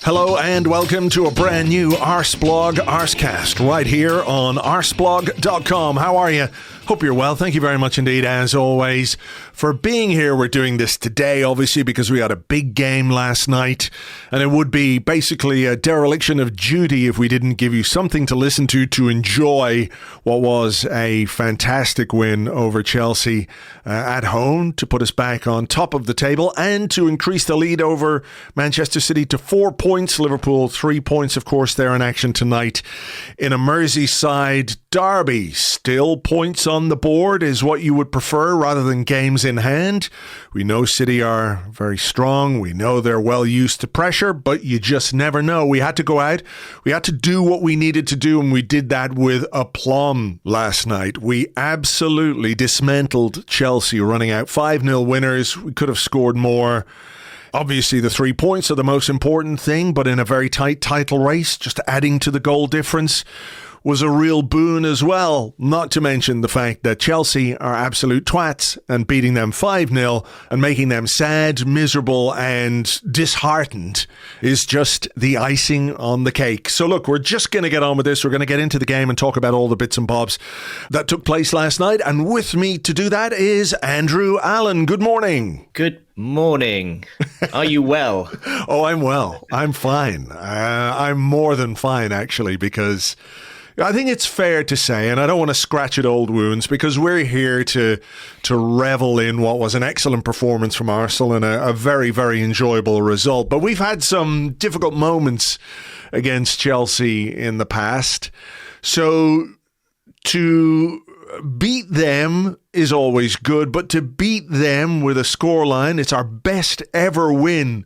Hello and welcome to a brand new Arseblog Arsecast right here on arseblog.com. How are you? Hope you're well. Thank you very much indeed, as always, for being here. We're doing this today, obviously, because we had a big game last night, and it would be basically a dereliction of duty if we didn't give you something to listen to enjoy what was a fantastic win over Chelsea at home to put us back on top of the table and to increase the lead over Manchester City to 4 points. Liverpool 3 points, of course, they're in action tonight in a Merseyside derby. Still points on the board is what you would prefer rather than games in hand. We know City are very strong. We know they're well used to pressure, but you just never know. We had to go out. We had to do what we needed to do, and we did that with aplomb last night. We absolutely dismantled Chelsea, running out 5-0 winners. We could have scored more. Obviously, the 3 points are the most important thing, but in a very tight title race, just adding to the goal difference was a real boon as well, not to mention the fact that Chelsea are absolute twats, and beating them 5-0 and making them sad, miserable and disheartened is just the icing on the cake. So look, we're just going to get on with this. We're going to get into the game and talk about all the bits and bobs that took place last night. And with me to do that is Andrew Allen. Good morning. Good morning. Are you well? Oh, I'm well. I'm fine. I'm more than fine, actually, because I think it's fair to say, and I don't want to scratch at old wounds, because we're here to revel in what was an excellent performance from Arsenal and a very, very enjoyable result. But we've had some difficult moments against Chelsea in the past. So to beat them is always good, but to beat them with a scoreline, it's our best ever win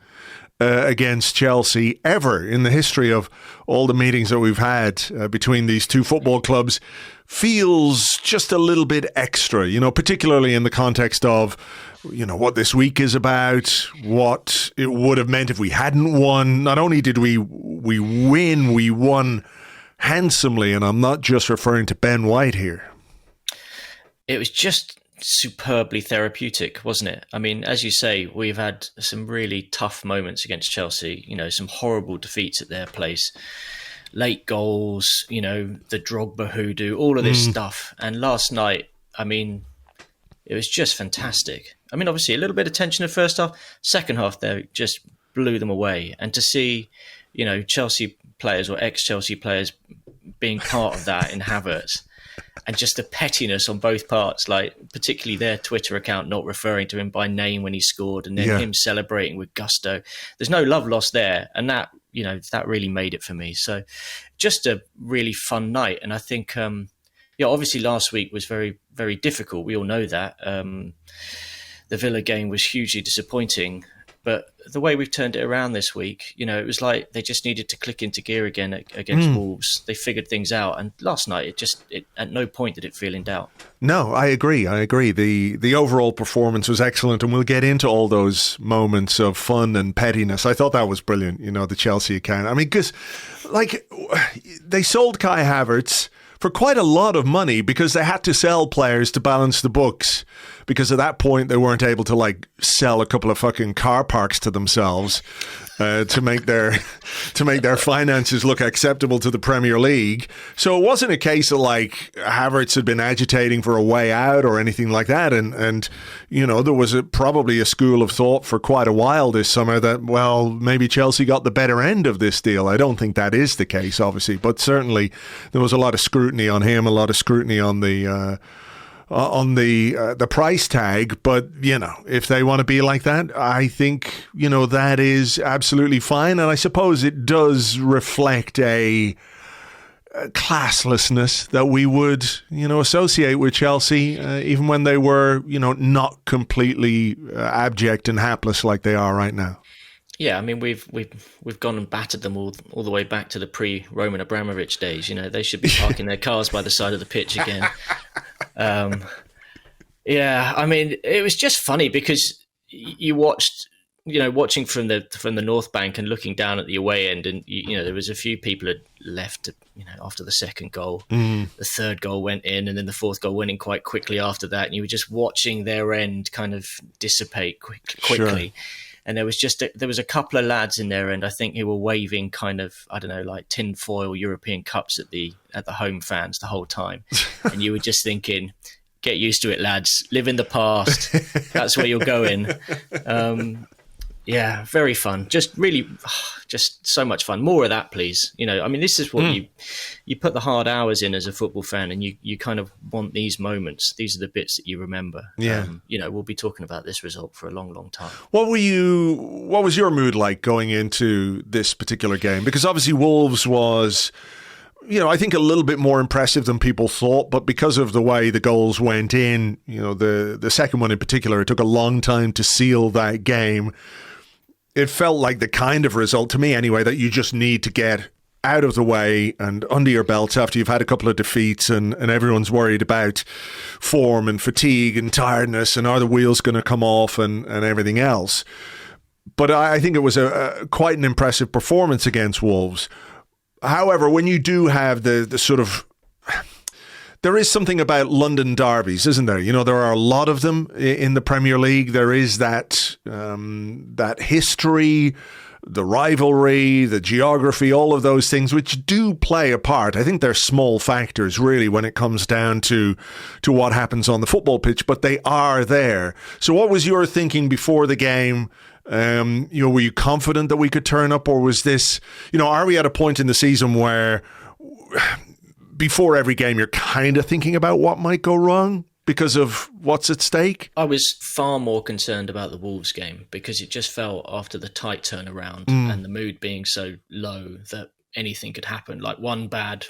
against Chelsea ever in the history of all the meetings that we've had between these two football clubs, feels just a little bit extra, particularly in the context of, what this week is about, what it would have meant if we hadn't won. Not only did we win, we won handsomely, and I'm not just referring to Ben White here. It was just superbly therapeutic, wasn't it? I mean, as you say, we've had some really tough moments against Chelsea, some horrible defeats at their place, late goals, the Drogba hoodoo, all of this stuff. And last night, I mean, it was just fantastic. I mean, obviously a little bit of tension in the first half, second half they just blew them away. And to see, Chelsea players or ex-Chelsea players being part of that in Havertz, and just the pettiness on both parts, like particularly their Twitter account not referring to him by name when he scored, and then him celebrating with gusto. There's no love lost there, and that that really made it for me. So just a really fun night. And I think obviously last week was very, very difficult. We all know that. The Villa game was hugely disappointing. But the way we've turned it around this week, it was like they just needed to click into gear again against Wolves. They figured things out. And last night, it at no point did it feel in doubt. No, I agree. The overall performance was excellent, and we'll get into all those moments of fun and pettiness. I thought that was brilliant, the Chelsea account. I mean, because they sold Kai Havertz for quite a lot of money because they had to sell players to balance the books, because at that point they weren't able to sell a couple of fucking car parks to themselves to make their finances look acceptable to the Premier League. So it wasn't a case of Havertz had been agitating for a way out or anything like that. And there was probably a school of thought for quite a while this summer that, well, maybe Chelsea got the better end of this deal. I don't think that is the case, obviously, but certainly there was a lot of scrutiny on him, a lot of scrutiny on the price tag. But if they want to be like that, I think that is absolutely fine. And I suppose it does reflect a classlessness that we would associate with Chelsea, even when they were not completely abject and hapless like they are right now. Yeah, I mean, we've gone and battered them all the way back to the pre-Roman Abramovich days. They should be parking their cars by the side of the pitch again. Yeah, I mean, it was just funny because you watched, watching from the North Bank and looking down at the away end, and there was a few people had left, after the second goal. The third goal went in, and then the fourth goal went in quite quickly after that, and you were just watching their end kind of dissipate quickly. Sure. And there was a couple of lads in there, and I think who were waving kind of, I don't know, like tinfoil European cups at the home fans the whole time. And you were just thinking, get used to it, lads. Live in the past. That's where you're going. Yeah, very fun. Just really, just so much fun. More of that, please. I mean, this is what you put the hard hours in as a football fan, and you kind of want these moments. These are the bits that you remember. Yeah. We'll be talking about this result for a long, long time. What was your mood like going into this particular game? Because obviously Wolves was, I think a little bit more impressive than people thought, but because of the way the goals went in, the second one in particular, it took a long time to seal that game. It felt like the kind of result, to me anyway, that you just need to get out of the way and under your belts after you've had a couple of defeats and everyone's worried about form and fatigue and tiredness and are the wheels going to come off and everything else. But I think it was quite an impressive performance against Wolves. However, when you do have the sort of... There is something about London derbies, isn't there? There are a lot of them in the Premier League. There is that history, the rivalry, the geography, all of those things which do play a part. I think they're small factors, really, when it comes down to what happens on the football pitch, but they are there. So what was your thinking before the game? Were you confident that we could turn up, or was this, are we at a point in the season where before every game you're kind of thinking about what might go wrong because of what's at stake? I was far more concerned about the Wolves game because it just felt after the tight turnaround and the mood being so low that anything could happen. Like one bad,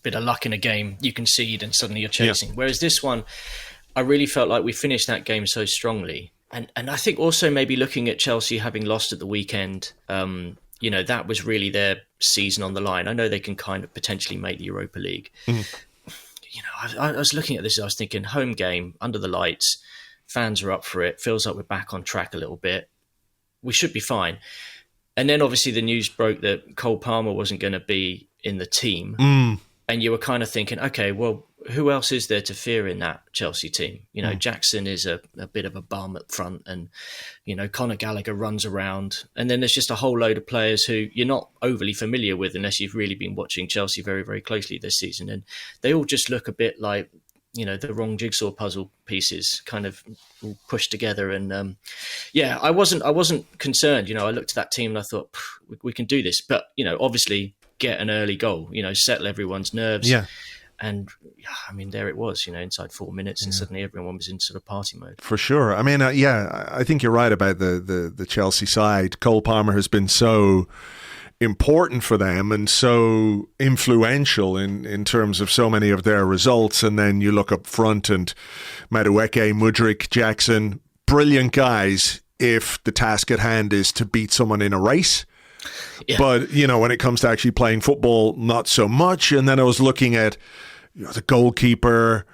bit of luck in a game, you concede and suddenly you're chasing. Yeah. Whereas this one, I really felt like we finished that game so strongly. And I think also maybe looking at Chelsea having lost at the weekend, that was really their season on the line. I know they can kind of potentially make the Europa League. I was looking at this, I was thinking, home game, under the lights, fans are up for it, feels like we're back on track a little bit. We should be fine. And then obviously the news broke that Cole Palmer wasn't going to be in the team. And you were kind of thinking, okay, well, who else is there to fear in that Chelsea team? Jackson is a bit of a bum up front, and, Conor Gallagher runs around. And then there's just a whole load of players who you're not overly familiar with unless you've really been watching Chelsea very, very closely this season. And they all just look a bit like, the wrong jigsaw puzzle pieces kind of all pushed together. And I wasn't concerned. I looked at that team and I thought, we can do this. But, obviously get an early goal, settle everyone's nerves. Yeah. And I mean, there it was, inside 4 minutes, and suddenly everyone was in sort of party mode. For sure. I mean, I think you're right about the Chelsea side. Cole Palmer has been so important for them and so influential in terms of so many of their results. And then you look up front and Madueke, Mudryk, Jackson, brilliant guys if the task at hand is to beat someone in a race. Yeah. But, when it comes to actually playing football, not so much. And then I was looking at the goalkeeper,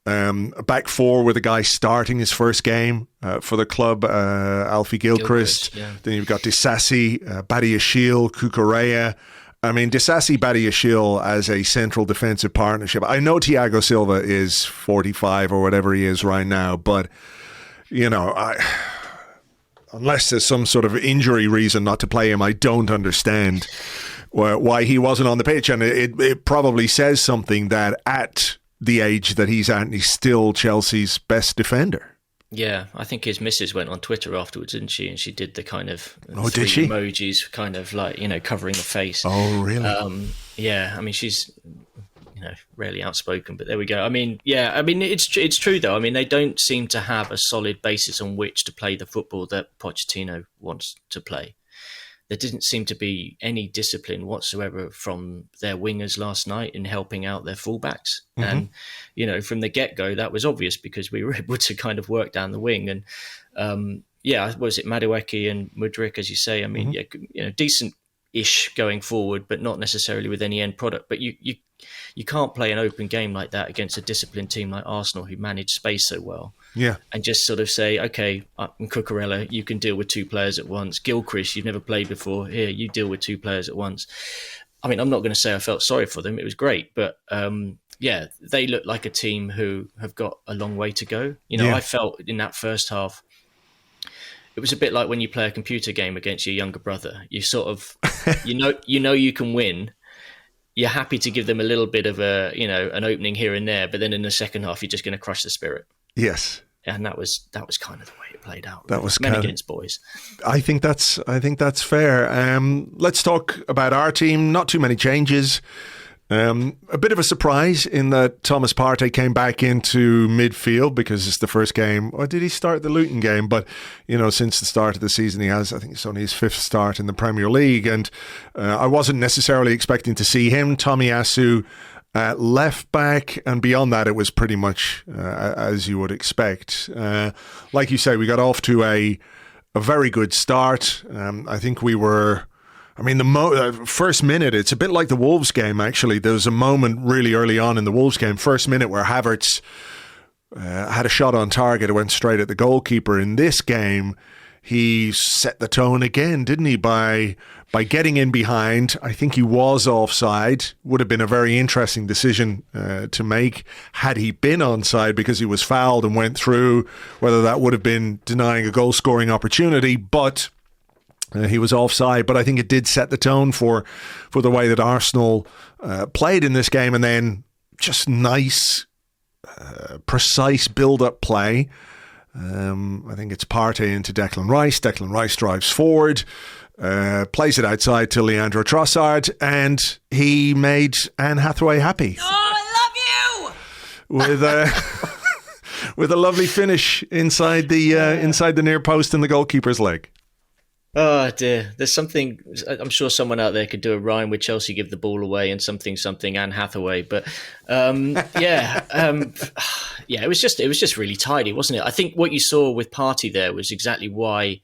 a back four with a guy starting his first game for the club, Alfie Gilchrist. Yeah. Then you've got Disasi, Badiashile, Cucurella. I mean, Disasi, Badiashile as a central defensive partnership. I know Thiago Silva is 45 or whatever he is right now, but, unless there's some sort of injury reason not to play him, I don't understand why he wasn't on the pitch. And it probably says something that at the age that he's at, he's still Chelsea's best defender. Yeah, I think his missus went on Twitter afterwards, didn't she? And she did the kind of did she? Emojis, kind of like, covering the face. Oh, really? Yeah, I mean, she's... rarely outspoken, but there we go. I mean, it's true though. I mean, they don't seem to have a solid basis on which to play the football that Pochettino wants to play. There didn't seem to be any discipline whatsoever from their wingers last night in helping out their fullbacks. Mm-hmm. And, from the get-go, that was obvious because we were able to kind of work down the wing. And, was it Madueke and Mudryk, as you say? I mean, decent-ish going forward, but not necessarily with any end product. But you can't play an open game like that against a disciplined team like Arsenal who manage space so well. Yeah. And just sort of say, okay, Cucurella, you can deal with two players at once. Gilchrist, you've never played before. Here, you deal with two players at once. I mean, I'm not going to say I felt sorry for them. It was great. But, they look like a team who have got a long way to go. I felt in that first half, it was a bit like when you play a computer game against your younger brother. You sort of, you can win. You're happy to give them a little bit of an opening here and there, but then in the second half, you're just going to crush the spirit. Yes. And that was kind of the way it played out. That was men against boys. I think that's fair. Let's talk about our team. Not too many changes. A bit of a surprise in that Thomas Partey came back into midfield because it's the first game. Or did he start the Luton game? But, since the start of the season, I think it's only his 5th start in the Premier League. And I wasn't necessarily expecting to see him. Tomiyasu left back, and beyond that, it was pretty much as you would expect. Like you say, we got off to a very good start. I think we were... the first minute, it's a bit like the Wolves game, actually. There was a moment really early on in the Wolves game, first minute, where Havertz had a shot on target. It went straight at the goalkeeper. In this game, he set the tone again, didn't he, by getting in behind. I think he was offside. Would have been a very interesting decision to make had he been onside, because he was fouled and went through, whether that would have been denying a goal-scoring opportunity. But... he was offside, but I think it did set the tone for the way that Arsenal played in this game, and then just nice, precise build-up play. I think it's Partey into Declan Rice. Declan Rice drives forward, plays it outside to Leandro Trossard, and he made Anne Hathaway happy. Oh, I love you! With a lovely finish inside the near post and the goalkeeper's leg. Oh dear, there's something. I'm sure someone out there could do a rhyme with Chelsea give the ball away and something Anne Hathaway. But it was just really tidy, wasn't it? I think what you saw with Partey there was exactly why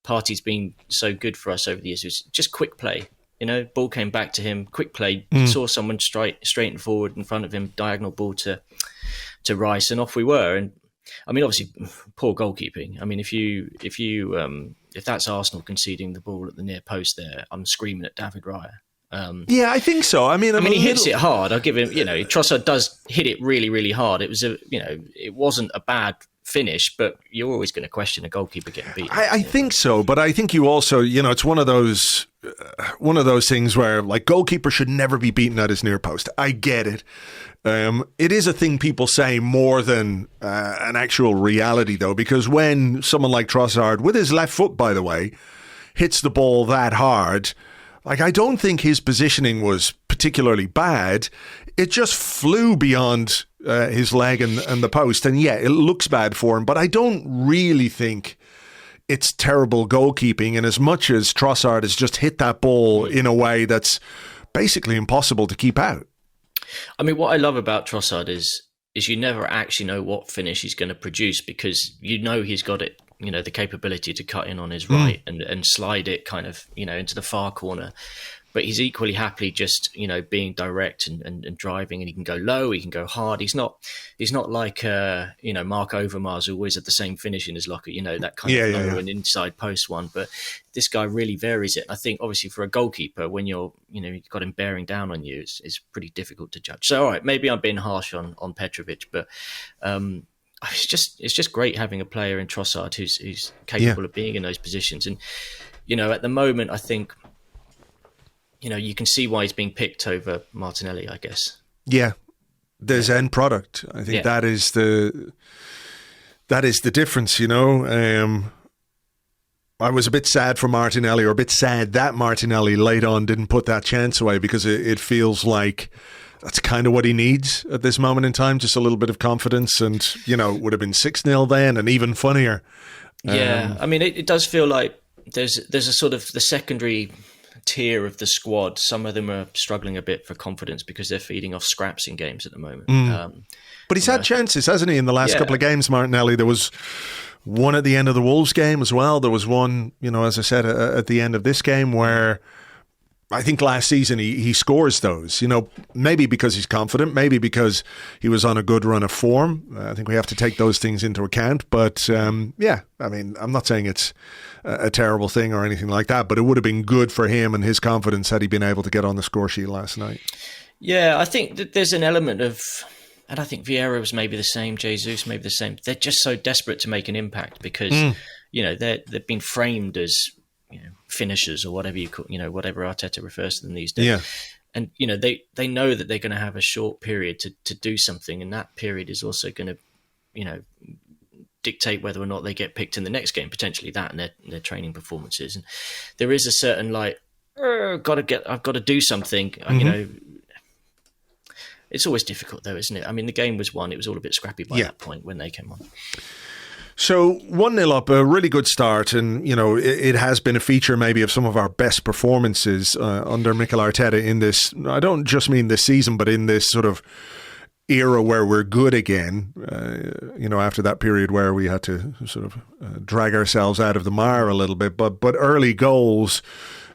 Partey's been so good for us over the years. It was just quick play. Ball came back to him, quick play. Saw someone straight forward in front of him, diagonal ball to Rice, and off we were. And obviously, poor goalkeeping. If that's Arsenal conceding the ball at the near post there, I'm screaming at David Raya. Yeah, I think so. He hits it hard. I'll give him. Trossard does hit it really, really hard. It was it wasn't a bad finish, but you're always going to question a goalkeeper getting beaten. I think so, but I think you also, it's one of those things where goalkeeper should never be beaten at his near post. I get it. It is a thing people say more than an actual reality, though, because when someone like Trossard, with his left foot, by the way, hits the ball that hard, I don't think his positioning was particularly bad. It just flew beyond his leg and the post. And yeah, it looks bad for him, but I don't really think it's terrible goalkeeping. And as much as Trossard has just hit that ball in a way that's basically impossible to keep out. What I love about Trossard is you never actually know what finish he's going to produce, because he's got it, the capability to cut in on his right and slide it kind of, into the far corner. But he's equally happily just, being direct and driving, and he can go low, he can go hard. He's not like, Mark Overmars, who always had the same finish in his locker, that kind of low and inside post one. But this guy really varies it. I think obviously for a goalkeeper, when you've got him bearing down on you, it's pretty difficult to judge. So, all right, maybe I'm being harsh on Petrovic, but it's just great having a player in Trossard who's capable of being in those positions. And, at the moment, I think, you can see why he's being picked over Martinelli, I guess. Yeah, there's end product. I think that is the difference, I was a bit sad for Martinelli, or a bit sad that Martinelli late on didn't put that chance away, because it feels like that's kind of what he needs at this moment in time, just a little bit of confidence, and, it would have been 6-0 then, and even funnier. Yeah, it does feel like there's a sort of the secondary tier of the squad. Some of them are struggling a bit for confidence because they're feeding off scraps in games at the moment. But he's had chances, hasn't he, in the last couple of games, Martinelli? There was one at the end of the Wolves game as well. There was one, as I said, at the end of this game where I think last season he scores those, maybe because he's confident, maybe because he was on a good run of form. I think we have to take those things into account. But I'm not saying it's a terrible thing or anything like that, but it would have been good for him and his confidence had he been able to get on the score sheet last night. Yeah, I think that there's an element of, and I think Vieira was maybe the same, Jesus maybe the same. They're just so desperate to make an impact because they've been framed as finishers or whatever you call, whatever Arteta refers to them these days. Yeah. And they know that they're going to have a short period to do something, and that period is also going to dictate whether or not they get picked in the next game, potentially that and their training performances. And there is a certain I've got to do something. It's always difficult though, isn't it? I mean, the game was won. It was all a bit scrappy by that point when they came on. So 1-0 up, a really good start, and it has been a feature maybe of some of our best performances under Mikel Arteta in this. I don't just mean this season, but in this sort of era where we're good again. After that period where we had to sort of drag ourselves out of the mire a little bit, but early goals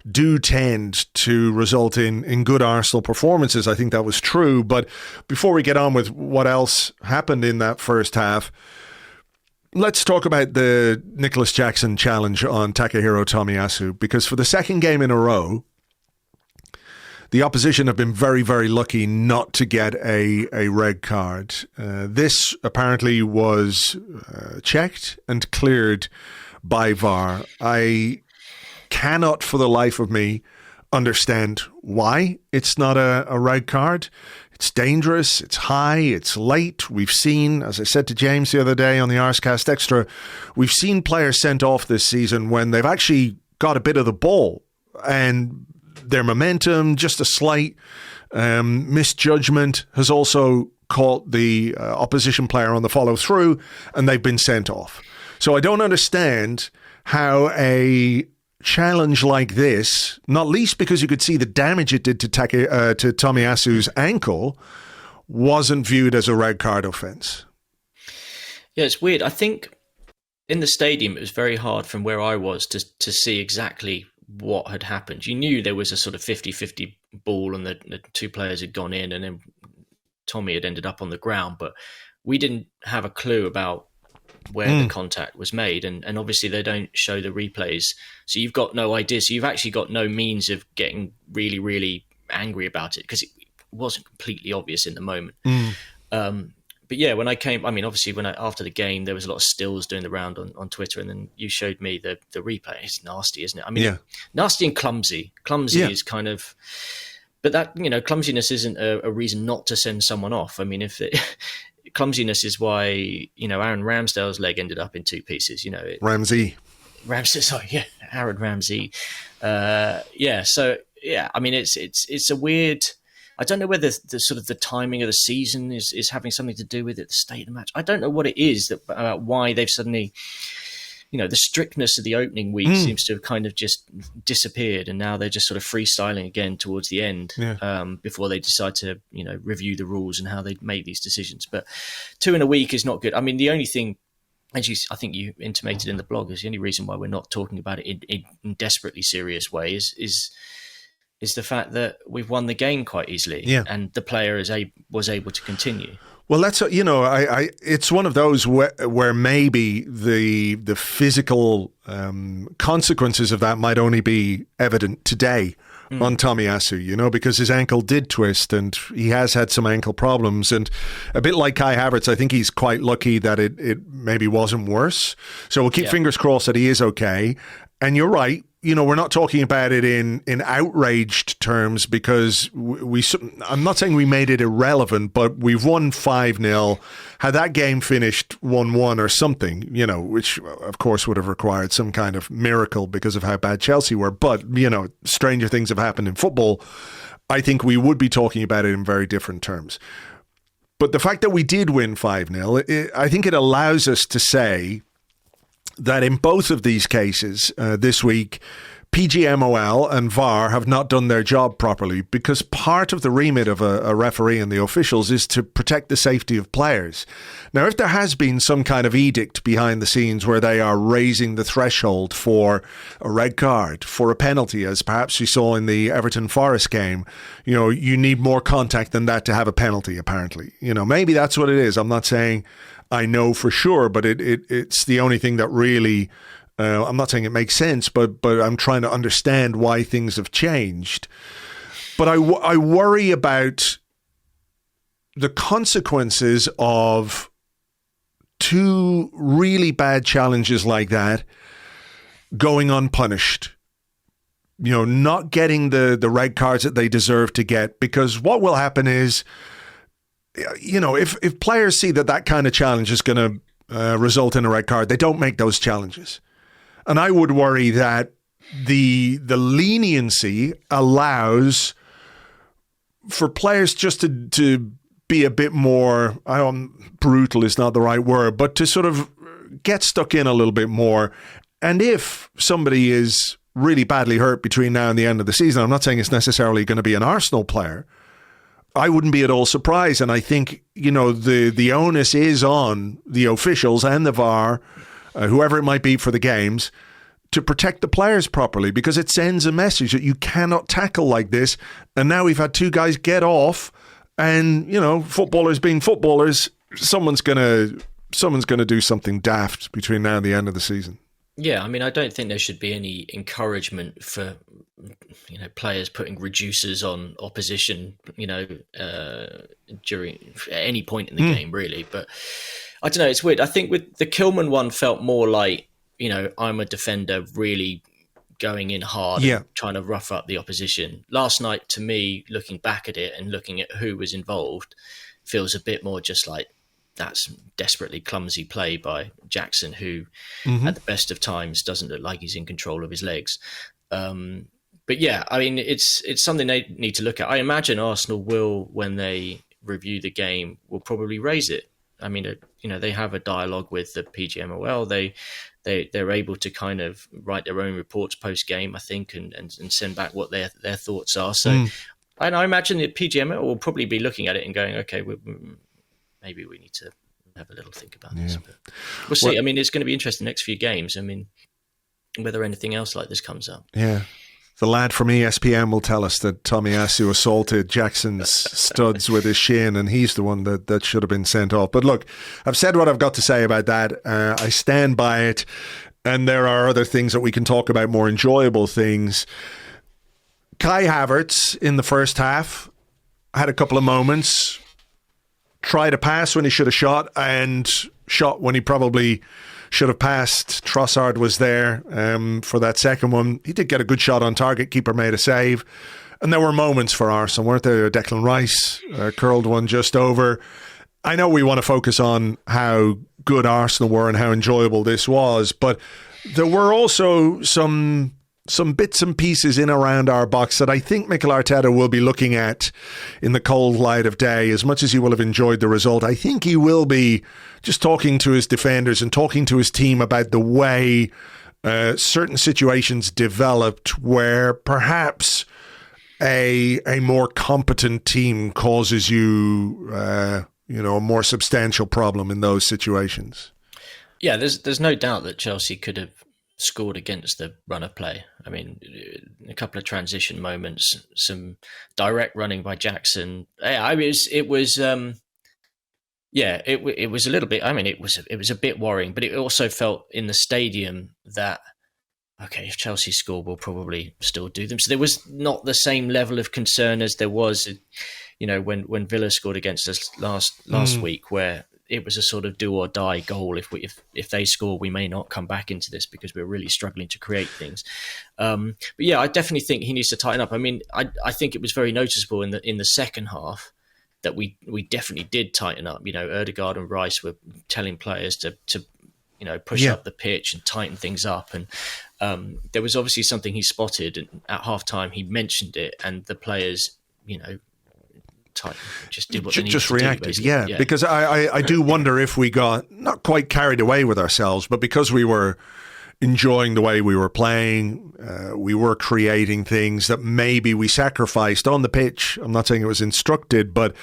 do tend to result in good Arsenal performances. I think that was true. But before we get on with what else happened in that first half, let's talk about the Nicholas Jackson challenge on Takahiro Tomiyasu, because for the second game in a row, the opposition have been very, very lucky not to get a red card. This apparently was checked and cleared by VAR. I cannot for the life of me understand why it's not a red card. It's dangerous, it's high, it's late. We've seen, as I said to James the other day on the Arsecast Extra, we've seen players sent off this season when they've actually got a bit of the ball and their momentum, just a slight misjudgment, has also caught the opposition player on the follow through and they've been sent off. So I don't understand how a challenge like this, not least because you could see the damage it did to Tomiyasu's ankle, wasn't viewed as a red card offence. Yeah, it's weird. I think in the stadium it was very hard from where I was to see exactly what had happened. You knew there was a sort of 50-50 ball and the two players had gone in and then Tommy had ended up on the ground, but we didn't have a clue about where the contact was made, and obviously they don't show the replays, so you've got no idea. So you've actually got no means of getting really, really angry about it because it wasn't completely obvious in the moment. But yeah, when I came, obviously after the game, there was a lot of stills doing the round on Twitter, and then you showed me the replay. It's nasty, isn't it? Nasty and clumsy. Clumsy is kind of, but that clumsiness isn't a reason not to send someone off. I mean, clumsiness is why Aaron Ramsdale's leg ended up in two pieces. Aaron Ramsey. It's a weird. I don't know whether the sort of the timing of the season is having something to do with it, the state of the match. I don't know what it is about why they've suddenly, the strictness of the opening week seems to have kind of just disappeared, and now they're just sort of freestyling again towards the end before they decide to, review the rules and how they make these decisions. But 2 in a week is not good. I mean, the only thing, as I think you intimated in the blog, is the only reason why we're not talking about it in desperately serious way is the fact that we've won the game quite easily, and the player was able to continue. Well, that's it's one of those where maybe the physical consequences of that might only be evident today on Tomiyasu, because his ankle did twist and he has had some ankle problems. And a bit like Kai Havertz, I think he's quite lucky that it maybe wasn't worse. So we'll keep fingers crossed that he is okay. And you're right. We're not talking about it in outraged terms because I'm not saying we made it irrelevant, but we've won 5-0. Had that game finished 1-1 or something, which of course would have required some kind of miracle because of how bad Chelsea were. But, stranger things have happened in football. I think we would be talking about it in very different terms. But the fact that we did win 5-0, I think it allows us to say that in both of these cases this week, PGMOL and VAR have not done their job properly, because part of the remit of a referee and the officials is to protect the safety of players. Now, if there has been some kind of edict behind the scenes where they are raising the threshold for a red card, for a penalty, as perhaps we saw in the Everton Forest game, you need more contact than that to have a penalty, apparently. Maybe that's what it is. I'm not saying I know for sure, but it's the only thing that really, I'm not saying it makes sense, but I'm trying to understand why things have changed. But I worry about the consequences of two really bad challenges like that going unpunished. Not getting the red cards that they deserve to get, because what will happen is, if players see that kind of challenge is going to result in a red card, they don't make those challenges. And I would worry that the leniency allows for players just to be a bit more, brutal is not the right word, but to sort of get stuck in a little bit more. And if somebody is really badly hurt between now and the end of the season, I'm not saying it's necessarily going to be an Arsenal player, I wouldn't be at all surprised. And I think, the onus is on the officials and the VAR, whoever it might be for the games, to protect the players properly, because it sends a message that you cannot tackle like this. And now we've had two guys get off, and, footballers being footballers, someone's going to do something daft between now and the end of the season. Yeah, I don't think there should be any encouragement for, players putting reducers on opposition, during at any point in the game, really. But I don't know, it's weird. I think with the Kilman one felt more like, I'm a defender really going in hard, and trying to rough up the opposition. Last night, to me, looking back at it and looking at who was involved, feels a bit more just like, that's desperately clumsy play by Jackson, who at the best of times doesn't look like he's in control of his legs. But yeah, it's something they need to look at. I imagine Arsenal will, when they review the game, will probably raise it. They have a dialogue with the PGMOL. They're able to kind of write their own reports post game, I think, and send back what their thoughts are. So, and I imagine the PGMOL will probably be looking at it and going, okay, maybe we need to have a little think about this. But we'll see. It's going to be interesting next few games. Whether anything else like this comes up. Yeah. The lad from ESPN will tell us that Tomiyasu assaulted Jackson's studs with his shin, and he's the one that should have been sent off. But look, I've said what I've got to say about that. I stand by it, and there are other things that we can talk about, more enjoyable things. Kai Havertz in the first half had a couple of moments, tried a pass when he should have shot, and shot when he probably should have passed. Trossard was there for that second one. He did get a good shot on target. Keeper made a save. And there were moments for Arsenal, weren't there? Declan Rice curled one just over. I know we want to focus on how good Arsenal were and how enjoyable this was, but there were also some bits and pieces in around our box that I think Mikel Arteta will be looking at in the cold light of day. As much as he will have enjoyed the result, I think he will be just talking to his defenders and talking to his team about the way certain situations developed where perhaps a more competent team causes you, a more substantial problem in those situations. Yeah, there's no doubt that Chelsea could have scored against the run of play. A couple of transition moments, some direct running by Jackson. It was a little bit. It was a bit worrying, but it also felt in the stadium that, okay, if Chelsea score, we'll probably still do them. So there was not the same level of concern as there was, when Villa scored against us last week, where it was a sort of do or die goal. If they score, we may not come back into this because we're really struggling to create things. But yeah, I definitely think he needs to tighten up. I think it was very noticeable in the second half that we definitely did tighten up. Odegaard and Rice were telling players to push up the pitch and tighten things up. And there was obviously something he spotted, and at halftime he mentioned it, and the players, just did what they needed to reacted, do, yeah. Because I do wonder if we got not quite carried away with ourselves, but because we were enjoying the way we were playing, we were creating things that maybe we sacrificed on the pitch. I'm not saying it was instructed, but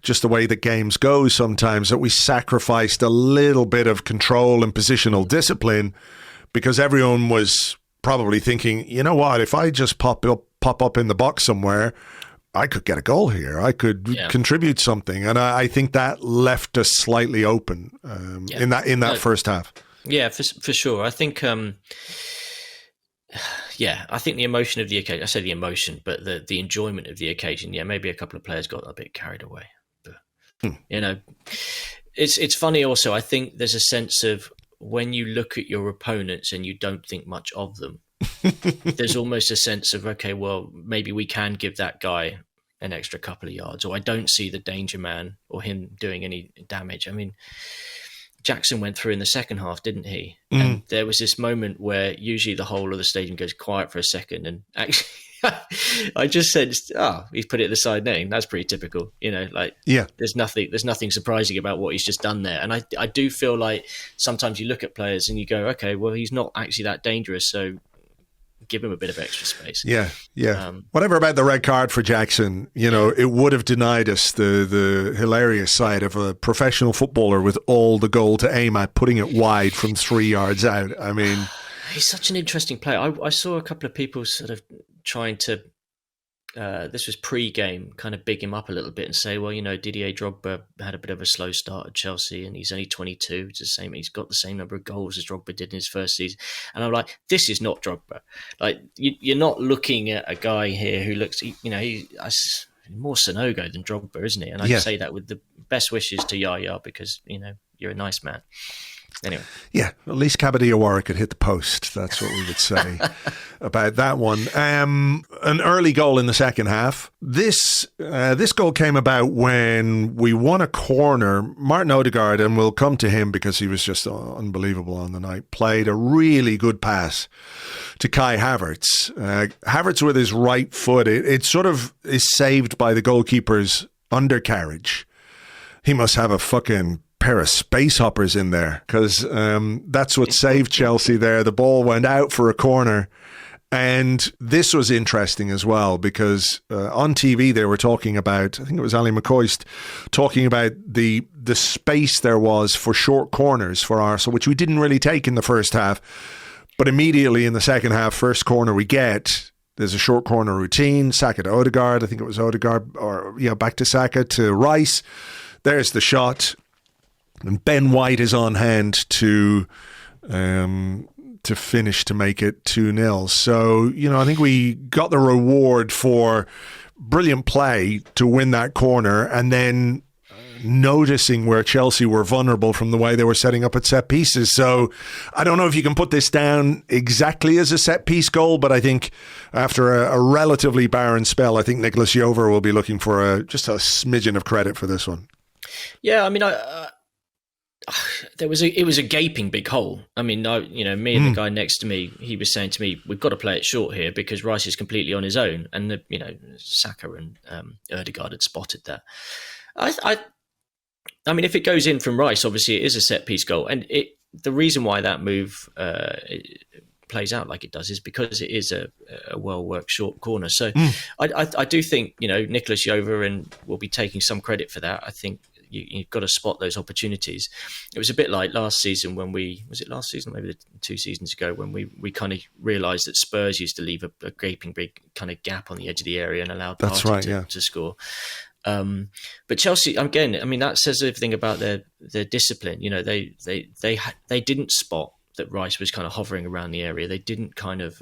just the way that games go sometimes, that we sacrificed a little bit of control and positional discipline because everyone was probably thinking, you know what, if I just pop up in the box somewhere, I could get a goal here. I could contribute something. And I think that left us slightly open in that first half. Yeah, for sure. I think, I think the emotion of the occasion, I say the emotion, but the enjoyment of the occasion, maybe a couple of players got a bit carried away. But, It's funny also. I think there's a sense of when you look at your opponents and you don't think much of them, there's almost a sense of, okay, well, maybe we can give that guy an extra couple of yards, or I don't see the danger man or him doing any damage. I mean, Jackson went through in the second half, didn't he? And there was this moment where usually the whole of the stadium goes quiet for a second, and actually I just sensed, he's put it at the side netting. That's pretty typical, there's nothing surprising about what he's just done there. And I do feel like sometimes you look at players and you go, okay, well, he's not actually that dangerous, so give him a bit of extra space. Yeah. Whatever about the red card for Jackson, it would have denied us the hilarious side of a professional footballer with all the goal to aim at, putting it wide from 3 yards out. I mean, he's such an interesting player. I saw a couple of people sort of trying to, this was pre-game, kind of big him up a little bit and say, well, Didier Drogba had a bit of a slow start at Chelsea and he's only 22. It's the same. He's got the same number of goals as Drogba did in his first season. And I'm like, this is not Drogba. Like, you're not looking at a guy here who looks, he's more Sonogo than Drogba, isn't he? And I say that with the best wishes to Yaya because, you're a nice man. Anyway. Yeah, at least Kabadiawara could hit the post. That's what we would say about that one. An early goal in the second half. This goal came about when we won a corner. Martin Odegaard, and we'll come to him because he was just unbelievable on the night, played a really good pass to Kai Havertz. Havertz with his right foot, it sort of is saved by the goalkeeper's undercarriage. He must have a fucking pair of space hoppers in there because that's what saved Chelsea there. The ball went out for a corner, and this was interesting as well because on TV they were talking about, I think it was Ali McCoist talking about the space there was for short corners for Arsenal, which we didn't really take in the first half, but immediately in the second half, first corner we get, there's a short corner routine, Saka to Odegaard, I think it was Odegaard, or back to Saka to Rice. There's the shot. And Ben White is on hand to finish to make it 2-0. So, I think we got the reward for brilliant play to win that corner and then noticing where Chelsea were vulnerable from the way they were setting up at set pieces. So I don't know if you can put this down exactly as a set piece goal, but I think after a relatively barren spell, I think Nicolas Jover will be looking for just a smidgen of credit for this one. Yeah, I mean, it was a gaping big hole. I mean, me and the guy next to me, he was saying to me, we've got to play it short here because Rice is completely on his own. And, Saka and Odegaard had spotted that. I mean, if it goes in from Rice, obviously it is a set-piece goal. And the reason why that move plays out like it does is because it is a well-worked short corner. So I do think, Nicolas Jover and will be taking some credit for that. I think you've got to spot those opportunities. It was a bit like last season when was it last season, maybe 2 seasons ago, when we kind of realised that Spurs used to leave a gaping big kind of gap on the edge of the area and allowed Party to score. But Chelsea, again, I mean, that says everything about their discipline. They didn't spot that Rice was kind of hovering around the area. They didn't kind of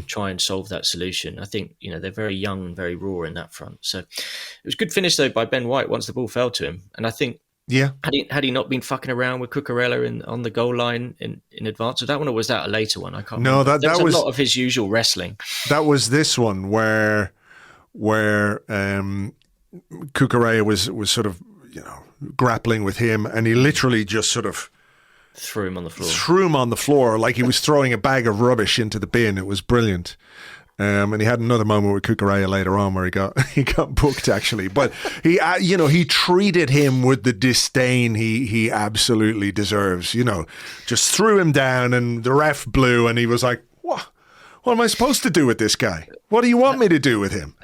try and solve that solution. I think, they're very young and very raw in that front. So it was a good finish, though, by Ben White once the ball fell to him. And I think, had he not been fucking around with Cucurella on the goal line in advance of that one, or was that a later one? I can't remember. That was a lot of his usual wrestling. That was this one where Cucurella was sort of, grappling with him, and he literally just sort of threw him on the floor like he was throwing a bag of rubbish into the bin. It was brilliant. And he had another moment with Cucurella later on where he got booked, actually. But he treated him with the disdain he absolutely deserves. Just threw him down, and the ref blew, and he was like, "What am I supposed to do with this guy? What do you want me to do with him?"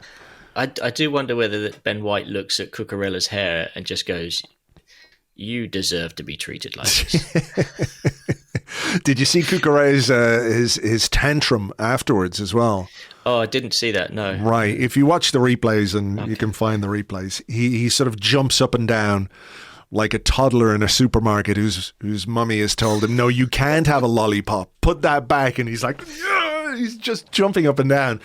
I do wonder whether Ben White looks at Cucurella's hair and just goes, "You deserve to be treated like this." Did you see Cucurella's his tantrum afterwards as well? Oh, I didn't see that, no. Right. If you watch the replays, and you can find the replays, he sort of jumps up and down like a toddler in a supermarket whose mummy has told him, "No, you can't have a lollipop. Put that back." And he's like, He's just jumping up and down.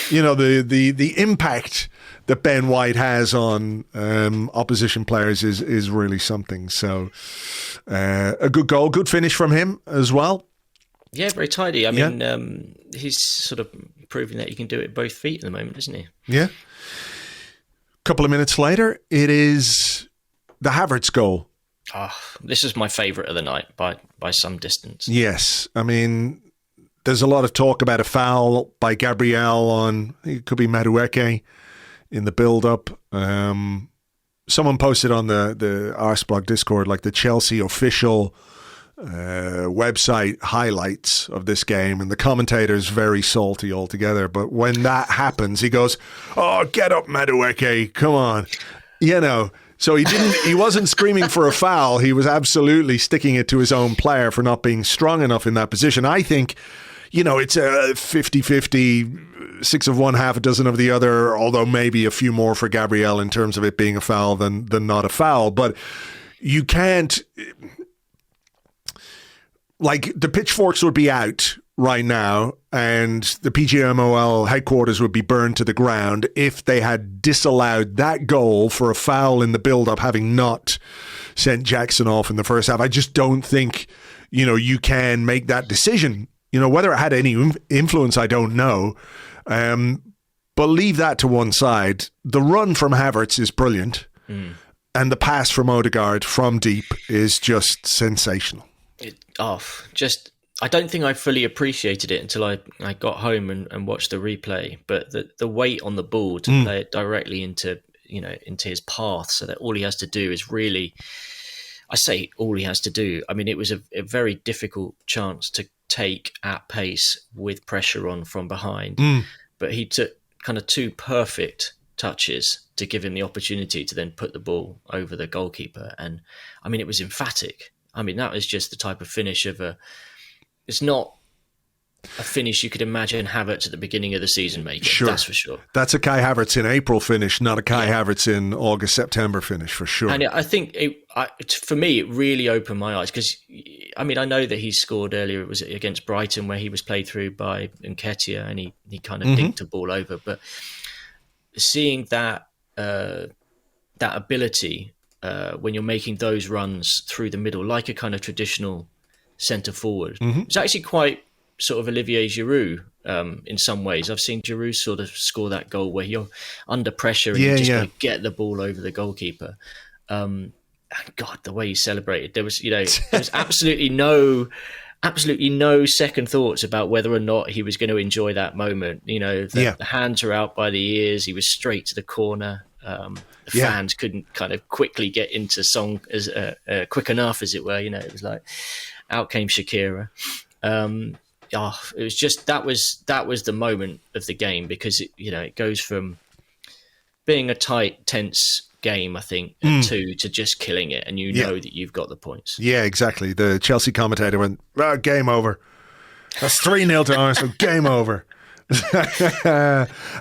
You know, the impact that Ben White has on opposition players is really something. So a good goal, good finish from him as well. Yeah, very tidy. I mean, he's sort of proving that he can do it both feet at the moment, isn't he? Yeah. A couple of minutes later, it is the Havertz goal. Oh, this is my favourite of the night by some distance. Yes. I mean, there's a lot of talk about a foul by Gabriel on, it could be Madueke in the build-up. Someone posted on the Arseblog Discord, like the Chelsea official website highlights of this game, and the commentator's very salty altogether. But when that happens, he goes, "Oh, get up, Madueke, come on," you know. So he wasn't screaming for a foul. He was absolutely sticking it to his own player for not being strong enough in that position. I think, you know, it's a 50-50, 6 of one, half a dozen of the other, although maybe a few more for Gabriel in terms of it being a foul than not a foul. But you can't, like, the pitchforks would be out right now and the PGMOL headquarters would be burned to the ground if they had disallowed that goal for a foul in the build-up, having not sent Jackson off in the first half. I just don't think, you know, you can make that decision. You know, whether it had any influence, I don't know. But leave that to one side. The run from Havertz is brilliant. And the pass from Odegaard from deep is just sensational. I don't think I fully appreciated it until I got home and watched the replay. But the weight on the ball to play it directly into his path, so that all he has to do is really, I say all he has to do. I mean, it was a very difficult chance to take at pace with pressure on from behind. But he took kind of 2 perfect touches to give him the opportunity to then put the ball over the goalkeeper. And I mean, it was emphatic. I mean, that was just the type of finish it's not a finish you could imagine Havertz at the beginning of the season making. Sure. That's for sure. That's a Kai Havertz in April finish, not a Kai Havertz in August, September finish, for sure. And I think, for me, it really opened my eyes because, I mean, I know that he scored earlier. It was against Brighton where he was played through by Nketiah and he kind of dinked a ball over. But seeing that ability when you're making those runs through the middle, like a kind of traditional centre forward, it's actually quite sort of Olivier Giroud in some ways. I've seen Giroud sort of score that goal where you're under pressure and you just got to get the ball over the goalkeeper. And God, the way he celebrated, there was absolutely no second thoughts about whether or not he was going to enjoy that moment. You know, the hands are out by the ears. He was straight to the corner. The fans couldn't kind of quickly get into song as quick enough, as it were. You know, it was like out came Shakira. It was just that was the moment of the game because it goes from being a tight, tense game, I think, to just killing it, and know that you've got the points. Yeah, exactly. The Chelsea commentator went, "Game over. That's 3-0 to Arsenal. Game over."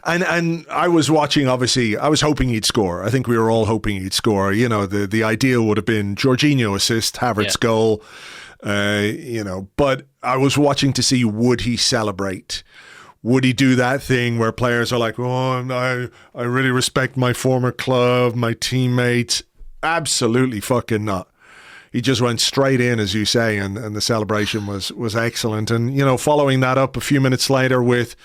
and I was watching, obviously, I was hoping he'd score. I think we were all hoping he'd score. You know, the ideal would have been Jorginho assist, Havertz goal, but I was watching to see, would he celebrate? Would he do that thing where players are like, "Oh, I really respect my former club, my teammates"? Absolutely fucking not. He just went straight in, as you say, and the celebration was excellent. And, following that up a few minutes later with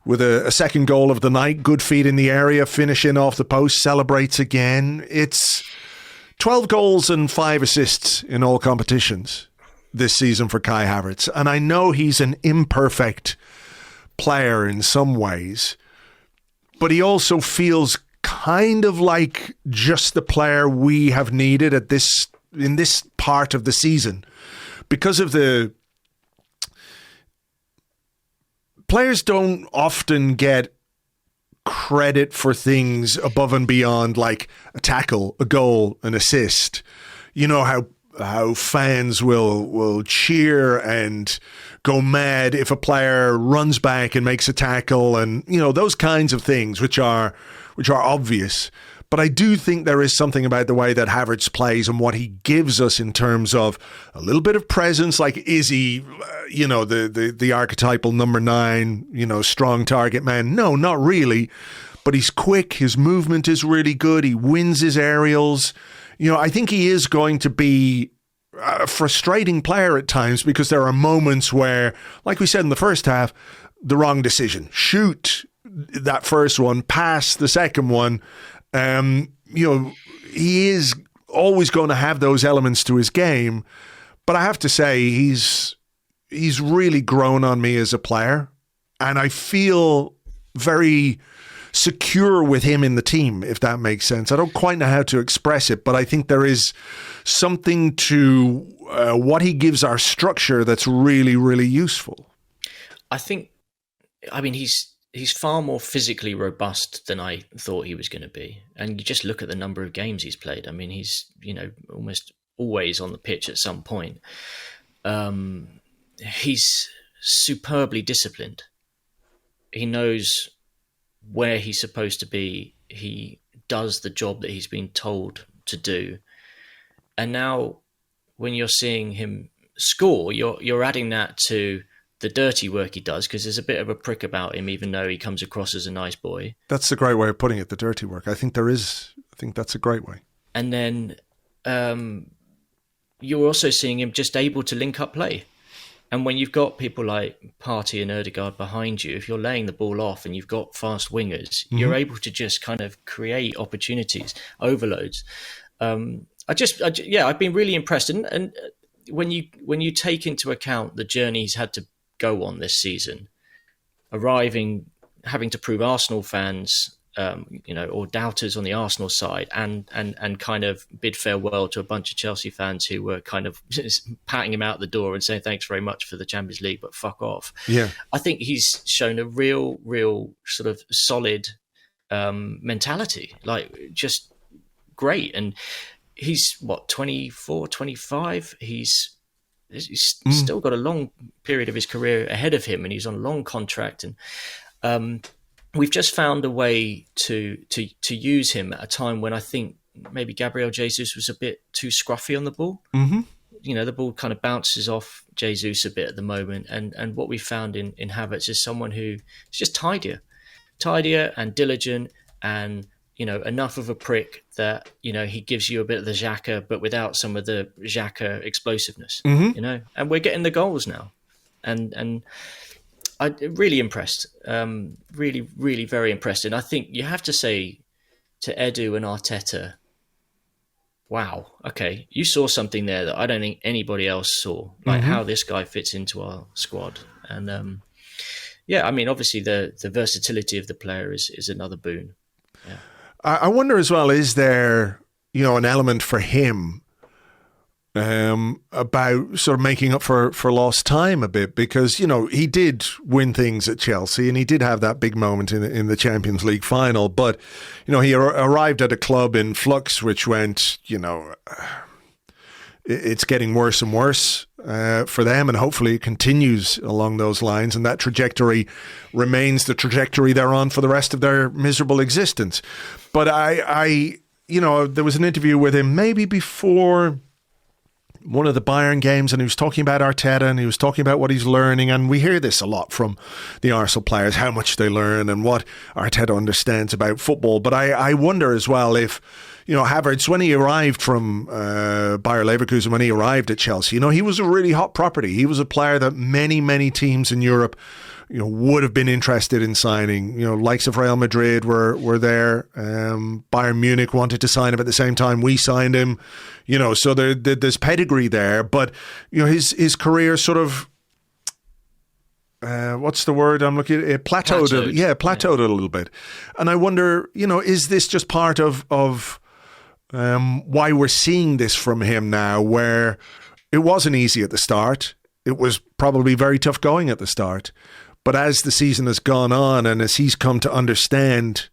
a second goal of the night, good feet in the area, finishing off the post, celebrates again. It's 12 goals and 5 assists in all competitions this season for Kai Havertz. And I know he's an imperfect player in some ways, but he also feels kind of like just the player we have needed in this part of the season, because of the players don't often get credit for things above and beyond, like a tackle, a goal, an assist. You know how fans will cheer and go mad if a player runs back and makes a tackle, and those kinds of things which are obvious. But I do think there is something about the way that Havertz plays and what he gives us in terms of a little bit of presence. Like, is he, the archetypal number 9, strong target man? No, not really. But he's quick. His movement is really good. He wins his aerials. I think he is going to be a frustrating player at times because there are moments where, like we said in the first half, the wrong decision. Shoot that first one, pass the second one. He is always going to have those elements to his game, but I have to say he's really grown on me as a player, and I feel very secure with him in the team, if that makes sense. I don't quite know how to express it, but I think there is something to what he gives our structure that's really, really useful. He's far more physically robust than I thought he was going to be. And you just look at the number of games he's played. I mean, he's, almost always on the pitch at some point. He's superbly disciplined. He knows where he's supposed to be. He does the job that he's been told to do. And now when you're seeing him score, you're adding that to the dirty work he does, because there's a bit of a prick about him, even though he comes across as a nice boy. That's a great way of putting it, the dirty work. I think that's a great way. And then you're also seeing him just able to link up play. And when you've got people like Partey and Odegaard behind you, if you're laying the ball off and you've got fast wingers, you're able to just kind of create opportunities, overloads. I've been really impressed. And when you take into account the journey he's had to go on this season, having to prove Arsenal fans, or doubters on the Arsenal side, and kind of bid farewell to a bunch of Chelsea fans who were kind of just patting him out the door and saying thanks very much for the Champions League, but fuck off. Yeah, I think he's shown a real sort of solid mentality, like just great. And he's 24, 25. He's still got a long period of his career ahead of him, and he's on a long contract. And we've just found a way to use him at a time when I think maybe Gabriel Jesus was a bit too scruffy on the ball. Mm-hmm. The ball kind of bounces off Jesus a bit at the moment. And what we found in Havertz is someone who is just tidier and diligent, and enough of a prick that, he gives you a bit of the Xhaka, but without some of the Xhaka explosiveness, and we're getting the goals now. And I'm really impressed, really, really very impressed. And I think you have to say to Edu and Arteta, wow, okay, you saw something there that I don't think anybody else saw, like how this guy fits into our squad. And obviously the versatility of the player is another boon. Yeah. I wonder as well, is there, an element for him about sort of making up for lost time a bit? Because, he did win things at Chelsea, and he did have that big moment in the Champions League final. But, he arrived at a club in flux, which went, it's getting worse and worse for them, and hopefully it continues along those lines, and that trajectory remains the trajectory they're on for the rest of their miserable existence. But I there was an interview with him maybe before one of the Bayern games, and he was talking about Arteta, and he was talking about what he's learning. And we hear this a lot from the Arsenal players, how much they learn and what Arteta understands about football. But I wonder as well if, Havertz, when he arrived from Bayer Leverkusen, when he arrived at Chelsea, he was a really hot property. He was a player that many, many teams in Europe would have been interested in signing. Likes of Real Madrid were there. Bayern Munich wanted to sign him at the same time we signed him. So there's pedigree there. But his career sort of what's the word I'm looking at? Plateaued. Plateaued a little bit. And I wonder, is this just part of why we're seeing this from him now, where it wasn't easy at the start. It was probably very tough going at the start. But as the season has gone on, and as he's come to understand,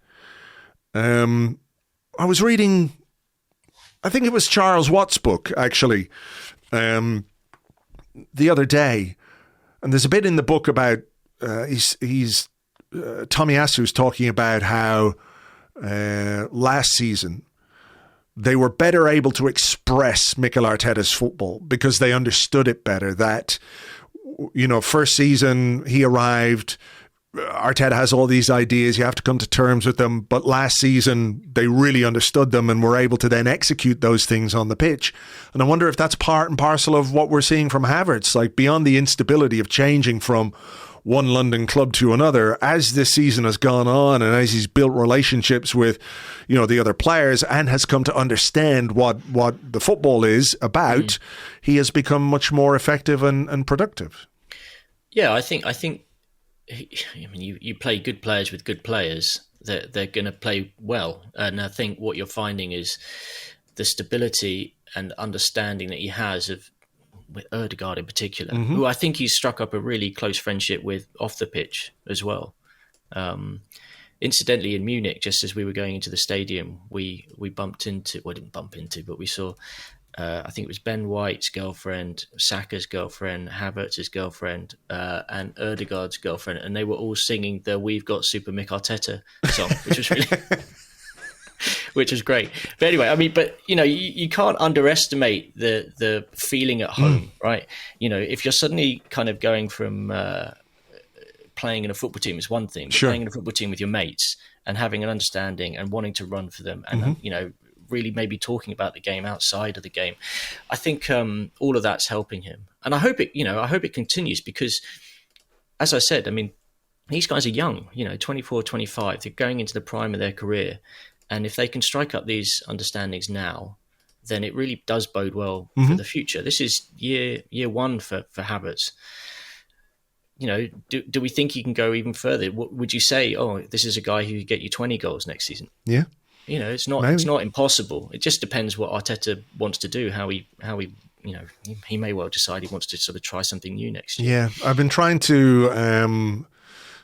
I was reading, I think it was Charles Watt's book, actually, the other day. And there's a bit in the book about, Tommy Asu's talking about how last season, they were better able to express Mikel Arteta's football because they understood it better. That, first season he arrived, Arteta has all these ideas, you have to come to terms with them. But last season, they really understood them and were able to then execute those things on the pitch. And I wonder if that's part and parcel of what we're seeing from Havertz, like beyond the instability of changing from one London club to another, as this season has gone on and as he's built relationships with, the other players and has come to understand what the football is about, he has become much more effective and productive. Yeah, I think you play good players with good players, they're going to play well. And I think what you're finding is the stability and understanding that he has with Odegaard in particular, who I think he's struck up a really close friendship with off the pitch as well. Incidentally, in Munich, just as we were going into the stadium, we didn't bump into, but we saw, I think it was Ben White's girlfriend, Saka's girlfriend, Havertz's girlfriend, and Odegaard's girlfriend, and they were all singing the "We've Got Super Mick Arteta" song, which was really, which was great. But anyway, you can't underestimate the feeling at home, right? If you're suddenly kind of going from playing in a football team is one thing, but playing in a football team with your mates and having an understanding and wanting to run for them, and really maybe talking about the game outside of the game. I think all of that's helping him. And I hope it continues because, as I said, these guys are young, 24, 25. They're going into the prime of their career. And if they can strike up these understandings now, then it really does bode well for the future. This is year one for Havertz. Do we think he can go even further? Would you say, this is a guy who could get you 20 goals next season? Yeah. It's not impossible. It just depends what Arteta wants to do. How he may well decide he wants to sort of try something new next year. Yeah, I've been trying to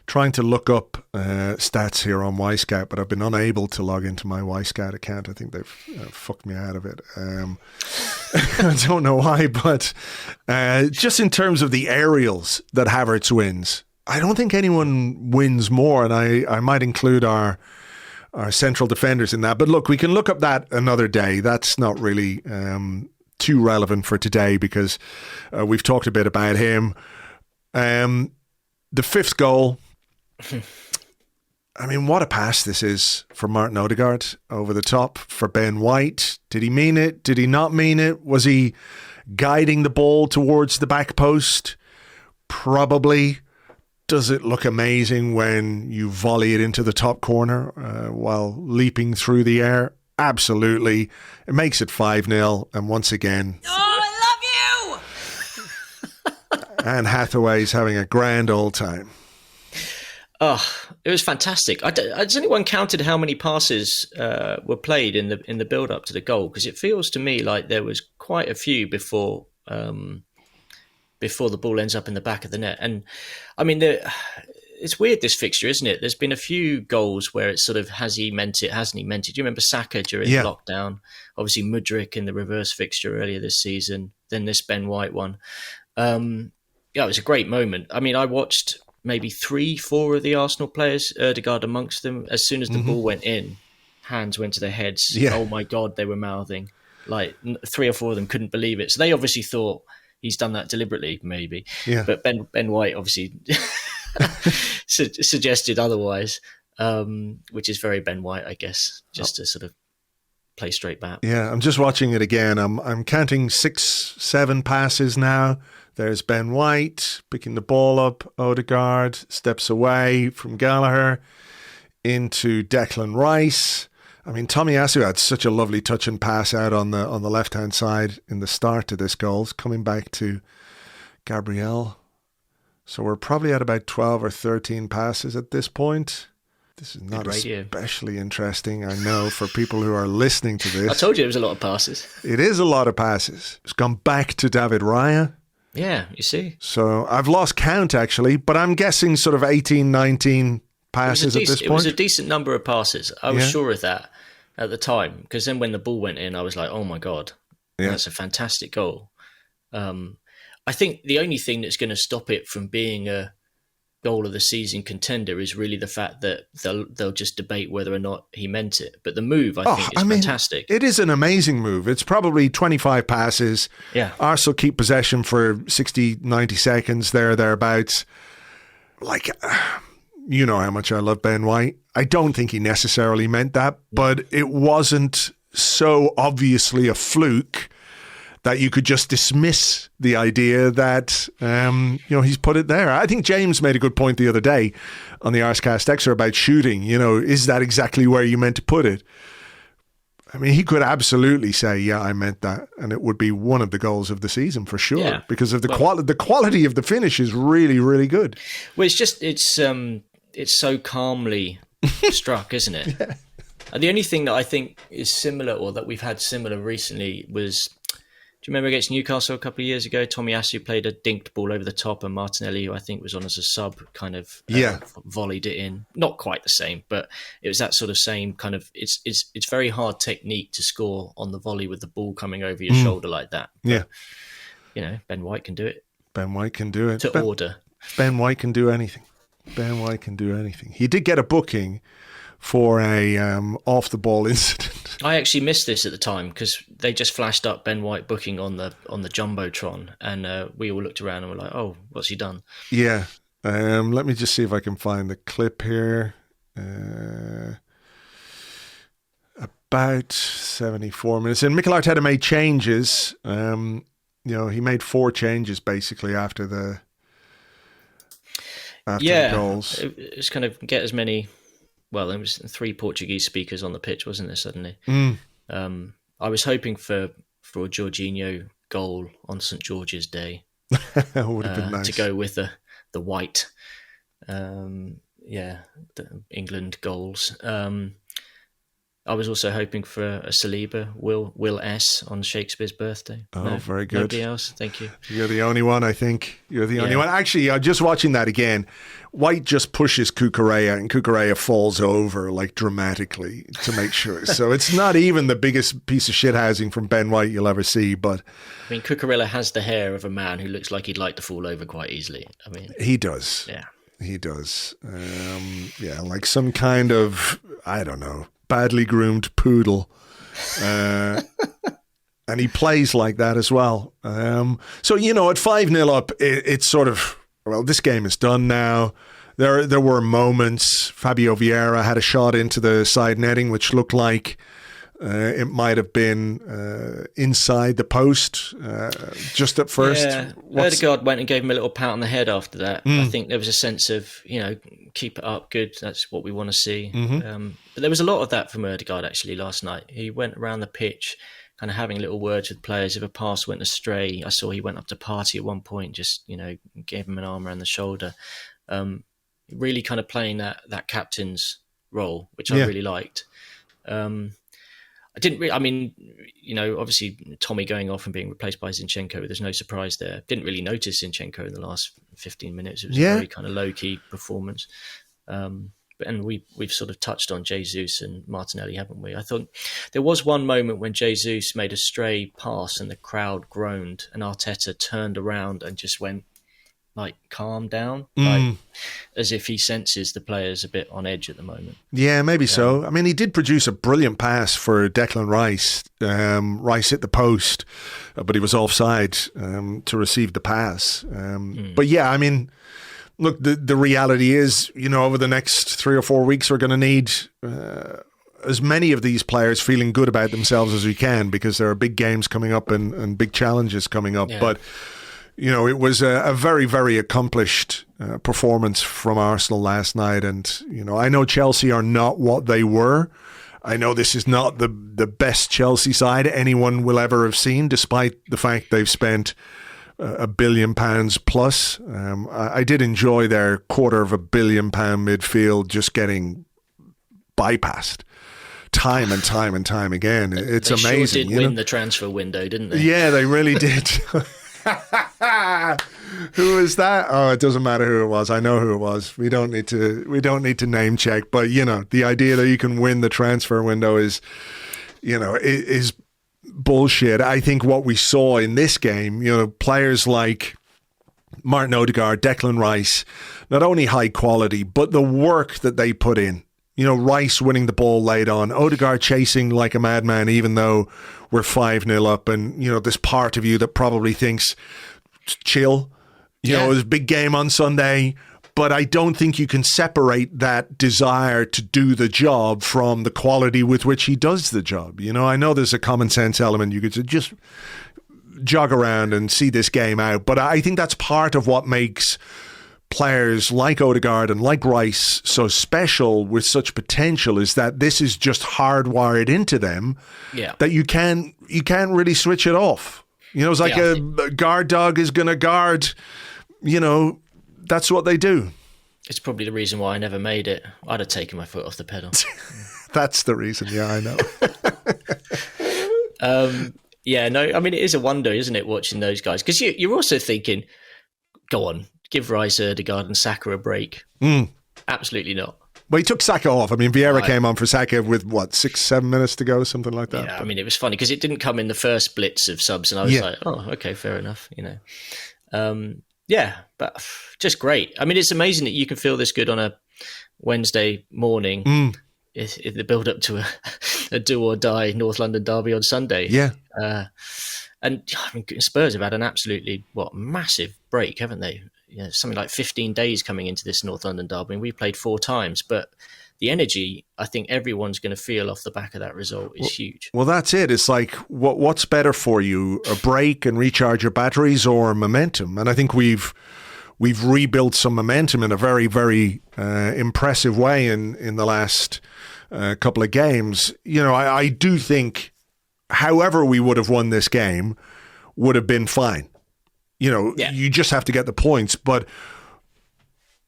look up stats here on Yscout, but I've been unable to log into my Yscout account. I think they've fucked me out of it. I don't know why, but just in terms of the aerials that Havertz wins, I don't think anyone wins more, and I might include our central defenders in that. But look, we can look up that another day. That's not really too relevant for today because we've talked a bit about him. The fifth goal, what a pass this is for Martin Odegaard over the top for Ben White. Did he mean it? Did he not mean it? Was he guiding the ball towards the back post? Probably. Does it look amazing when you volley it into the top corner while leaping through the air? Absolutely. It makes it 5-0. And once again, I love you! Anne Hathaway's having a grand old time. Oh, it was fantastic. Has anyone counted how many passes were played in the build up to the goal? Because it feels to me like there was quite a few before the ball ends up in the back of the net. And it's weird, this fixture, isn't it? There's been a few goals where it's sort of, has he meant it, hasn't he meant it? Do you remember Saka during lockdown? Obviously Mudryk in the reverse fixture earlier this season, then this Ben White one. It was a great moment. I watched maybe 3-4 of the Arsenal players, Odegaard amongst them. As soon as the ball went in, hands went to their heads. Yeah. Oh my God, they were mouthing. Like 3 or 4 of them couldn't believe it. So they obviously thought, he's done that deliberately, maybe. Yeah. But Ben White obviously suggested otherwise, which is very Ben White, I guess, just to sort of play straight back. Yeah, I'm just watching it again. I'm counting 6-7 passes now. There's Ben White picking the ball up. Odegaard steps away from Gallagher into Declan Rice. Tomiyasu had such a lovely touch and pass out on the left-hand side in the start of this goal, coming back to Gabriel. So we're probably at about 12 or 13 passes at this point. This is not especially interesting, I know, for people who are listening to this. I told you it was a lot of passes. It is a lot of passes. It's gone back to David Raya. Yeah, you see. So I've lost count, actually, but I'm guessing sort of 18, 19 passes at this point. It was a decent number of passes. I was sure of that at the time, because then when the ball went in, I was like, oh my God, that's a fantastic goal. I think the only thing that's going to stop it from being a goal of the season contender is really the fact that they'll just debate whether or not he meant it. But the move, I think, is fantastic. It is an amazing move. It's probably 25 passes. Yeah. Arsenal keep possession for 60, 90 seconds, thereabouts. Like, you know how much I love Ben White. I don't think he necessarily meant that, but it wasn't so obviously a fluke that you could just dismiss the idea that, he's put it there. I think James made a good point the other day on the Arsecast extra about shooting. Is that exactly where you meant to put it? I mean, he could absolutely say, yeah, I meant that. And it would be one of the goals of the season for sure, because of the quality of the finish is really, really good. Well, it's so calmly struck, isn't it? Yeah. And the only thing that I think is similar, or that we've had similar recently, was, do you remember against Newcastle a couple of years ago? Tomiyasu played a dinked ball over the top, and Martinelli, who I think was on as a sub, kind of volleyed it in. Not quite the same, but it was that sort of same kind of. It's very hard technique to score on the volley with the ball coming over your shoulder like that. But, Ben White can do it. Ben White can do it. Order. Ben White can do anything. Ben White can do anything. He did get a booking for a off the ball incident. I actually missed this at the time because they just flashed up Ben White booking on the Jumbotron, and we all looked around and were like, "Oh, what's he done?" Yeah. Let me just see if I can find the clip here. About 74 minutes in. Mikel Arteta made changes. He made 4 changes basically after the goals. It's kind of get as many. Well, there was 3 Portuguese speakers on the pitch, wasn't there, suddenly? I was hoping for a Jorginho goal on St. George's Day. That would have been nice. To go with the white, the England goals. I was also hoping for a Saliba, Will S on Shakespeare's birthday. Oh, very good. Nobody else? Thank you. You're the only one, I think. You're the only one. Actually, just watching that again, White just pushes Cucurella, and Cucurella falls over like dramatically to make sure. So it's not even the biggest piece of shithousing from Ben White you'll ever see. But I mean, Cucurella has the hair of a man who looks like he'd like to fall over quite easily. I mean, he does. Yeah, he does. Like some kind of, I don't know, badly groomed poodle. And he plays like that as well. So, at 5-0 up, it's sort of, well, this game is done now. There were moments. Fabio Vieira had a shot into the side netting, which looked like it might have been inside the post just at first. Yeah, Odegaard went and gave him a little pat on the head after that. I think there was a sense of, keep it up, good, that's what we want to see. But there was a lot of that from Odegaard actually last night. He went around the pitch kind of having little words with players. If a pass went astray, I saw he went up to Partey at one point, just, gave him an arm around the shoulder. Really kind of playing that captain's role, which I really liked. I didn't really, obviously Tommy going off and being replaced by Zinchenko, there's no surprise there. Didn't really notice Zinchenko in the last 15 minutes. It was a very kind of low-key performance. And we've sort of touched on Jesus and Martinelli, haven't we? I thought there was one moment when Jesus made a stray pass and the crowd groaned, and Arteta turned around and just went, like, calm down, like, as if he senses the players a bit on edge at the moment. Yeah, maybe so. I mean, he did produce a brilliant pass for Declan Rice. Rice hit the post, but he was offside to receive the pass. But yeah, I mean, look, the reality is, over the next 3 or 4 weeks, we're going to need as many of these players feeling good about themselves as we can, because there are big games coming up and big challenges coming up. Yeah. But it was a very, very accomplished performance from Arsenal last night. And, I know Chelsea are not what they were. I know this is not the best Chelsea side anyone will ever have seen, despite the fact they've spent £1 billion plus. I did enjoy their £250 million midfield just getting bypassed time and time and time again. It's they amazing. Sure did win the transfer window, didn't they? Yeah, they really did. Who is that? Oh, it doesn't matter who it was. I know who it was. We don't need to name check. But the idea that you can win the transfer window is bullshit. I think what we saw in this game, players like Martin Odegaard, Declan Rice, not only high quality, but the work that they put in. You know, Rice winning the ball late on, Odegaard chasing like a madman, even though we're 5-0 up. And, you know, this part of you that probably thinks, chill, you know, it was a big game on Sunday. But I don't think you can separate that desire to do the job from the quality with which he does the job. You know, I know there's a common sense element. You could just jog around and see this game out. But I think that's part of what makes players like Odegaard and like Rice so special with such potential, is that this is just hardwired into them that you can't really switch it off. You know, it's like a guard dog is going to guard, you know, that's what they do. It's probably the reason why I never made it. I'd have taken my foot off the pedal. That's the reason, yeah, I know. Yeah, no, I mean, it is a wonder, isn't it, watching those guys? Because you're also thinking, go on, give Rice, Odegaard and Saka a break. Absolutely not. Well, he took Saka off. I mean, Vieira came on for Saka with, 6-7 minutes to go, something like that. Yeah, I mean, it was funny because it didn't come in the first blitz of subs, and I was like, oh, okay, fair enough, you know. Yeah, but just great. I mean, it's amazing that you can feel this good on a Wednesday morning in the build-up to a do-or-die North London derby on Sunday. Yeah. And I mean, Spurs have had an absolutely, massive break, haven't they? You know, something like 15 days coming into this North London derby, and we played 4 times. But the energy, I think everyone's going to feel off the back of that result is huge. Well, that's it. It's like, what's better for you, a break and recharge your batteries, or momentum? And I think we've rebuilt some momentum in a very, very impressive way in the last couple of games. You know, I do think, however we would have won this game, would have been fine. You know, you just have to get the points. But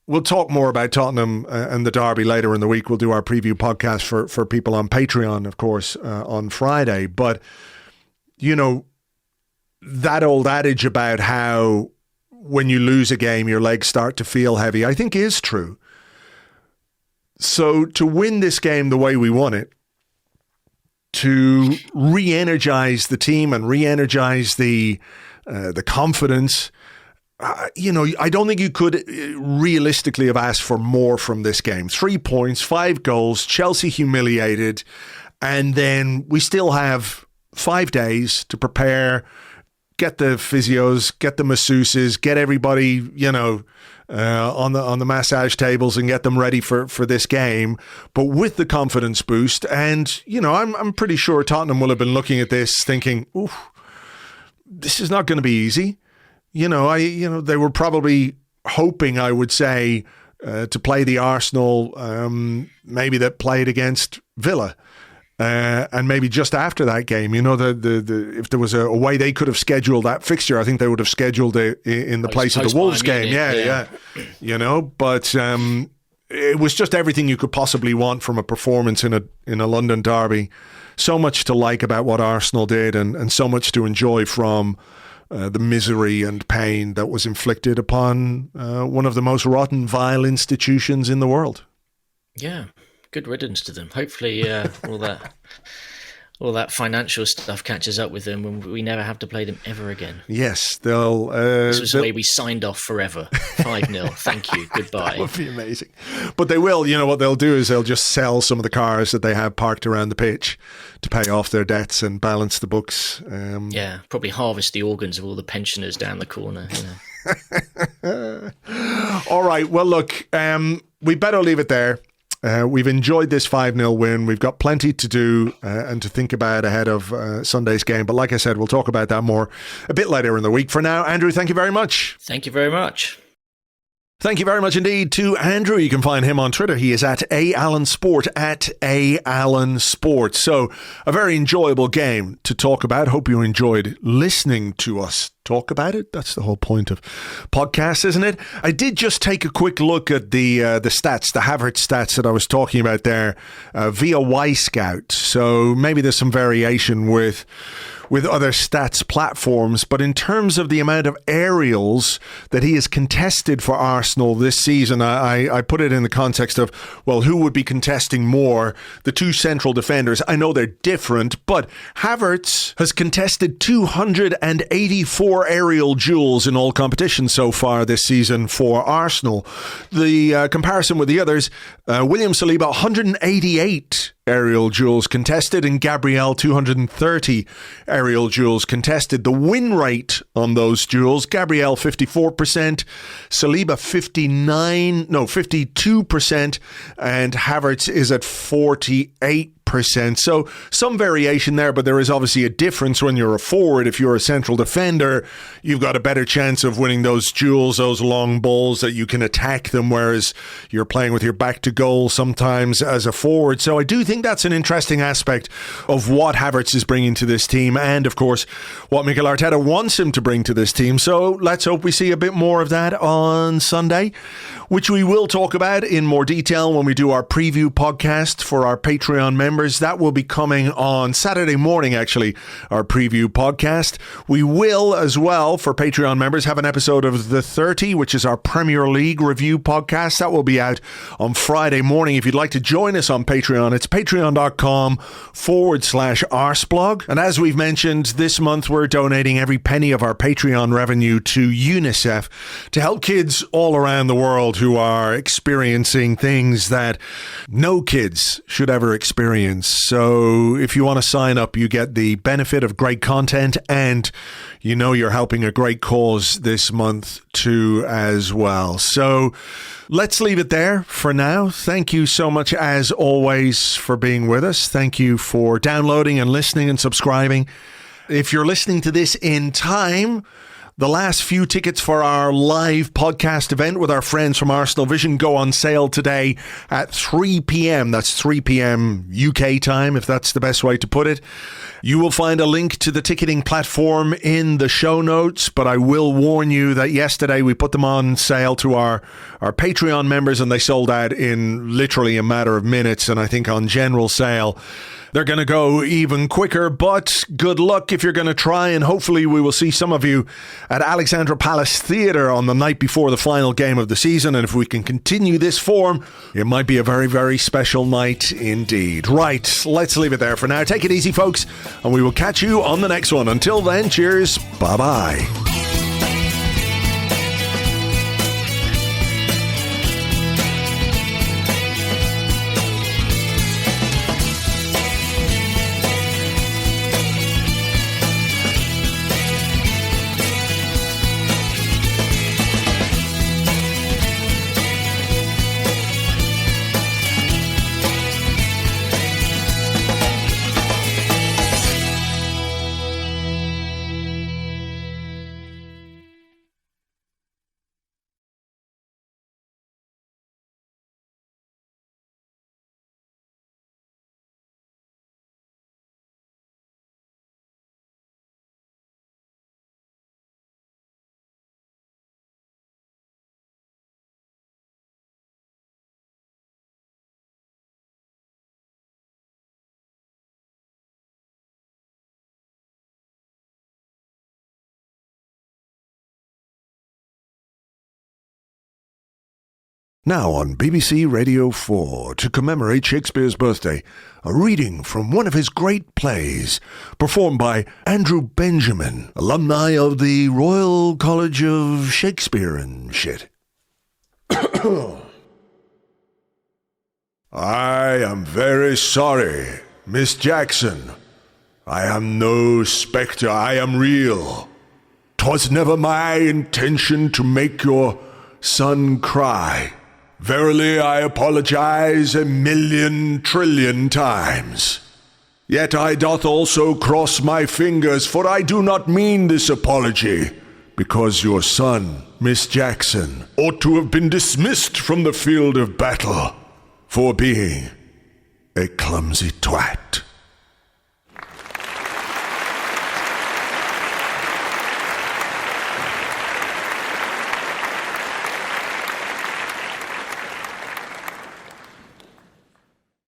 we'll talk more about Tottenham and the derby later in the week. We'll do our preview podcast for people on Patreon, of course, on Friday. But, you know, that old adage about how when you lose a game, your legs start to feel heavy, I think is true. So to win this game the way we won it, to re-energize the team and re-energize the confidence, you know, I don't think you could realistically have asked for more from this game. 3 points, 5 goals, Chelsea humiliated, and then we still have 5 days to prepare, get the physios, get the masseuses, get everybody, you know, on the massage tables and get them ready for this game, but with the confidence boost. And, you know, I'm pretty sure Tottenham will have been looking at this thinking, ooh, this is not going to be easy. You know, they were probably hoping, I would say, to play the Arsenal, maybe that played against Villa. And maybe just after that game, you know, if there was a way they could have scheduled that fixture, I think they would have scheduled it in the place of the Wolves game. Yeah. You know, but it was just everything you could possibly want from a performance in a London derby. So much to like about what Arsenal did, and so much to enjoy from the misery and pain that was inflicted upon one of the most rotten, vile institutions in the world. Yeah. Good riddance to them. Hopefully all that financial stuff catches up with them and we never have to play them ever again. Yes, they'll... this was the way we signed off forever. 5-0. Thank you. Goodbye. That would be amazing. But they will. You know, what they'll do is they'll just sell some of the cars that they have parked around the pitch to pay off their debts and balance the books. Yeah, probably harvest the organs of all the pensioners down the corner. You know. All right. Well, look, we better leave it there. We've enjoyed this 5-0 win. We've got plenty to do and to think about ahead of Sunday's game. But like I said, we'll talk about that more a bit later in the week. For now, Andrew, thank you very much. Thank you very much. Thank you very much indeed to Andrew. You can find him on Twitter. He is at @AllenSport, @AllenSport. So a very enjoyable game to talk about. Hope you enjoyed listening to us talk about it. That's the whole point of podcasts, isn't it? I did just take a quick look at the stats, the Havertz stats that I was talking about there via Y-Scout. So maybe there's some variation with with other stats platforms, but in terms of the amount of aerials that he has contested for Arsenal this season, I put it in the context of, well, who would be contesting more? The two central defenders. I know they're different, but Havertz has contested 284 aerial duels in all competitions so far this season for Arsenal. The comparison with the others, William Saliba, 188 aerial duels contested, and Gabriel 230 aerial duels contested. The win rate on those duels, Gabriel 54%, Saliba 52%, and Havertz is at 48%. So some variation there, but there is obviously a difference when you're a forward. If you're a central defender, you've got a better chance of winning those duels, those long balls that you can attack them, whereas you're playing with your back to goal sometimes as a forward. So I do think that's an interesting aspect of what Havertz is bringing to this team, and of course what Mikel Arteta wants him to bring to this team. So let's hope we see a bit more of that on Sunday, which we will talk about in more detail when we do our preview podcast for our Patreon members. That will be coming on Saturday morning, actually, our preview podcast. We will, as well, for Patreon members, have an episode of The 30, which is our Premier League review podcast. That will be out on Friday morning. If you'd like to join us on Patreon, it's patreon.com/Arseblog. And as we've mentioned, this month we're donating every penny of our Patreon revenue to UNICEF to help kids all around the world who are experiencing things that no kids should ever experience. So if you want to sign up, you get the benefit of great content, and you know you're helping a great cause this month too as well. So let's leave it there for now. Thank you so much, as always, for being with us. Thank you for downloading and listening and subscribing. If you're listening to this in time, the last few tickets for our live podcast event with our friends from Arsenal Vision go on sale today at 3 p.m. That's 3 p.m. UK time, if that's the best way to put it. You will find a link to the ticketing platform in the show notes, but I will warn you that yesterday we put them on sale to our Patreon members, and they sold out in literally a matter of minutes, and I think on general sale they're going to go even quicker, but good luck if you're going to try, and hopefully we will see some of you at Alexandra Palace Theatre on the night before the final game of the season, and if we can continue this form, it might be a very, very special night indeed. Right, let's leave it there for now. Take it easy, folks, and we will catch you on the next one. Until then, cheers, bye-bye. Now on BBC Radio 4, to commemorate Shakespeare's birthday, a reading from one of his great plays, performed by Andrew Benjamin, alumni of the Royal College of Shakespeare and shit. I am very sorry, Miss Jackson. I am no spectre, I am real. 'Twas never my intention to make your son cry. Verily, I apologize 1,000,000 trillion times. Yet I doth also cross my fingers, for I do not mean this apology, because your son, Miss Jackson, ought to have been dismissed from the field of battle for being a clumsy twat.